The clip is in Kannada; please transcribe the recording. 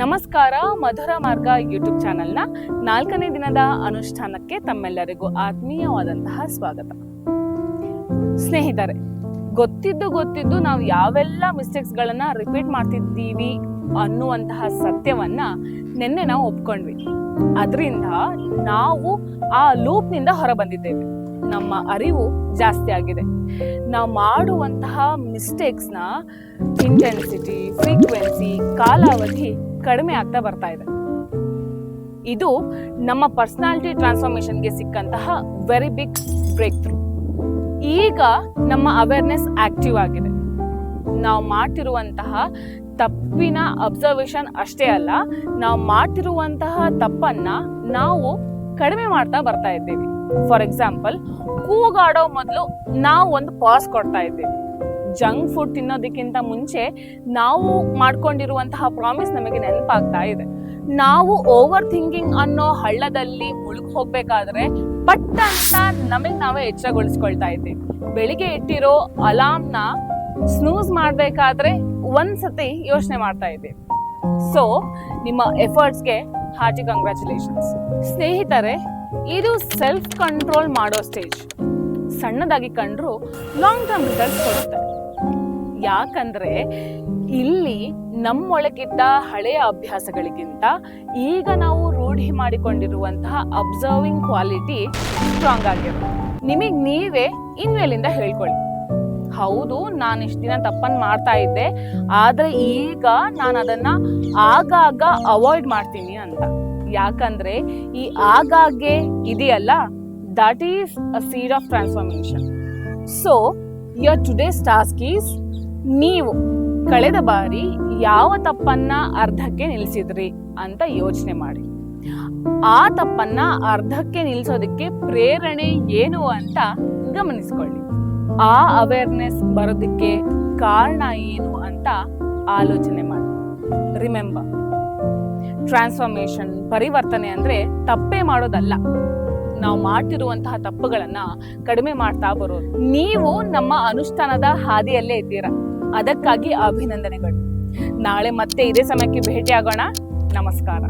ನಮಸ್ಕಾರ. ಮಧುರ ಮಾರ್ಗ ಯೂಟ್ಯೂಬ್ ಚಾನೆಲ್ನ 4ನೇ ದಿನದ ಅನುಷ್ಠಾನಕ್ಕೆ ತಮ್ಮೆಲ್ಲರಿಗೂ ಆತ್ಮೀಯವಾದಂತಹ ಸ್ವಾಗತ. ಸ್ನೇಹಿತರೆ, ಗೊತ್ತಿದ್ದು ನಾವು ಯಾವೆಲ್ಲ ಮಿಸ್ಟೇಕ್ಸ್ಗಳನ್ನ ರಿಪೀಟ್ ಮಾಡ್ತಿದ್ದೀವಿ ಅನ್ನುವಂತಹ ಸತ್ಯವನ್ನ ನಿನ್ನೆ ನಾವು ಒಪ್ಕೊಂಡ್ವಿ. ಅದರಿಂದ ನಾವು ಆ ಲೂಪ್ನಿಂದ ಹೊರ ಬಂದಿದ್ದೇವೆ. ನಮ್ಮ ಅರಿವು ಜಾಸ್ತಿ ಆಗಿದೆ. ನಾವು ಮಾಡುವಂತಹ ಮಿಸ್ಟೇಕ್ಸ್ನ ಇಂಟೆನ್ಸಿಟಿ, ಫ್ರೀಕ್ವೆನ್ಸಿ, ಕಾಲಾವಧಿ ಕಡಿಮೆ ಆಗ್ತಾ ಬರ್ತಾ ಇದೆ. ಇದು ನಮ್ಮ ಪರ್ಸನಾಲಿಟಿ ಟ್ರಾನ್ಸ್ಫಾರ್ಮೇಶನ್ಗೆ ಸಿಕ್ಕಂತಹ ವೆರಿ ಬಿಗ್ ಬ್ರೇಕ್ ಥ್ರೂ. ಈಗ ನಮ್ಮ ಅವೇರ್ನೆಸ್ ಆಕ್ಟಿವ್ ಆಗಿದೆ. ನಾವು ಮಾಡ್ತಿರುವಂತಹ ತಪ್ಪಿನ ಅಬ್ಸರ್ವೇಷನ್ ಅಷ್ಟೇ ಅಲ್ಲ, ನಾವು ಮಾಡ್ತಿರುವಂತಹ ತಪ್ಪನ್ನ ನಾವು ಕಡಿಮೆ ಮಾಡ್ತಾ ಬರ್ತಾ ಇದ್ದೀವಿ. ಫಾರ್ ಎಕ್ಸಾಂಪಲ್, ಕೂಗಾಡೋ ಮೊದಲು ನಾವು ಒಂದು ಪಾಸ್ ಕೊಡ್ತಾ ಇದ್ದೀವಿ. ಜಂಕ್ ಫುಡ್ ತಿನ್ನೋದಕ್ಕಿಂತ ಮುಂಚೆ ನಾವು ಮಾಡ್ಕೊಂಡಿರುವಂತಹ ಪ್ರಾಮಿಸ್ ನಮಗೆ ನೆನಪಾಗ್ತಾ ಇದೆ. ನಾವು ಓವರ್ ಥಿಂಕಿಂಗ್ ಅನ್ನೋ ಹಳ್ಳದಲ್ಲಿ ಮುಳುಗಿ ಹೋಗ್ಬೇಕಾದ್ರೆ ಪಟ್ ಅಂತ ನಮಗೆ ನಾವೇ ಎಚ್ಚರಗೊಳಿಸ್ಕೊಳ್ತಾ ಇದ್ದೀವಿ. ಬೆಳಿಗ್ಗೆ ಇಟ್ಟಿರೋ ಅಲಾರ್ಮ್ನ ಸ್ನೂಸ್ ಮಾಡಬೇಕಾದ್ರೆ ಒಂದ್ಸತಿ ಯೋಚನೆ ಮಾಡ್ತಾ ಇದ್ದೀವಿ. ಸೊ ನಿಮ್ಮ ಎಫರ್ಟ್ಸ್ಗೆ ಹಾರ್ಟಿ ಕಂಗ್ರ್ಯಾಚುಲೇಷನ್ಸ್. ಸ್ನೇಹಿತರೆ, ಇದು ಸೆಲ್ಫ್ ಕಂಟ್ರೋಲ್ ಮಾಡೋ ಸ್ಟೇಜ್. ಸಣ್ಣದಾಗಿ ಕಂಡ್ರು ಲಾಂಗ್ ಟರ್ಮ್ ರಿಸಲ್ಟ್ಸ್ ಕೊಡುತ್ತೆ. ಯಾಕಂದ್ರೆ ಇಲ್ಲಿ ನಮ್ಮೊಳಗಿದ್ದ ಹಳೆಯ ಅಭ್ಯಾಸಗಳಿಗಿಂತ ಈಗ ನಾವು ರೂಢಿ ಮಾಡಿಕೊಂಡಿರುವಂತಹ ಅಬ್ಸರ್ವಿಂಗ್ ಕ್ವಾಲಿಟಿ ಸ್ಟ್ರಾಂಗ್ ಆಗಿರುತ್ತೆ. ನಿಮಗೆ ನೀವೇ ಇನ್ಮೇಲಿಂದ ಹೇಳ್ಕೊಳ್ಳಿ, ಹೌದು ನಾನು ಇಷ್ಟು ದಿನ ತಪ್ಪನ್ನು ಮಾಡ್ತಾ ಇದ್ದೆ, ಆದರೆ ಈಗ ನಾನು ಅದನ್ನ ಆಗಾಗ ಅವಾಯ್ಡ್ ಮಾಡ್ತೀನಿ ಅಂತ. ಯಾಕಂದ್ರೆ ಈ ಆಗಾಗ್ಗೆ ಇದೆಯಲ್ಲ, that is a seed of transformation. So your today's task is, ನೀವು ಕಳೆದ ಬಾರಿ ಯಾವ ತಪ್ಪನ್ನ ಅರ್ಧಕ್ಕೆ ನಿಲ್ಲಿಸಿದ್ರಿ ಅಂತ ಯೋಚನೆ ಮಾಡಿ. ಆ ತಪ್ಪನ್ನ ಅರ್ಧಕ್ಕೆ ನಿಲ್ಲಿಸೋದಕ್ಕೆ ಪ್ರೇರಣೆ ಏನು ಅಂತ ಗಮನಿಸ್ಕೊಳ್ಳಿ. ಆ ಅವೇರ್ನೆಸ್ ಬರೋದಕ್ಕೆ ಕಾರಣ ಏನು ಅಂತ ಆಲೋಚನೆ ಮಾಡಿ. ರಿಮೆಂಬರ್, ಟ್ರಾನ್ಸ್ಫಾರ್ಮೇಶನ್, ಪರಿವರ್ತನೆ ಅಂದ್ರೆ ತಪ್ಪೇ ಮಾಡೋದಲ್ಲ, ನಾವು ಮಾಡ್ತಿರುವಂತಹ ತಪ್ಪುಗಳನ್ನ ಕಡಿಮೆ ಮಾಡ್ತಾ ಬರೋದು. ನೀವು ನಮ್ಮ ಅನುಷ್ಠಾನದ ಹಾದಿಯಲ್ಲೇ ಇದ್ದೀರಾ, ಅದಕ್ಕಾಗಿ ಅಭಿನಂದನೆಗಳು. ನಾಳೆ ಮತ್ತೆ ಇದೇ ಸಮಯಕ್ಕೆ ಭೇಟಿ ಆಗೋಣ. ನಮಸ್ಕಾರ.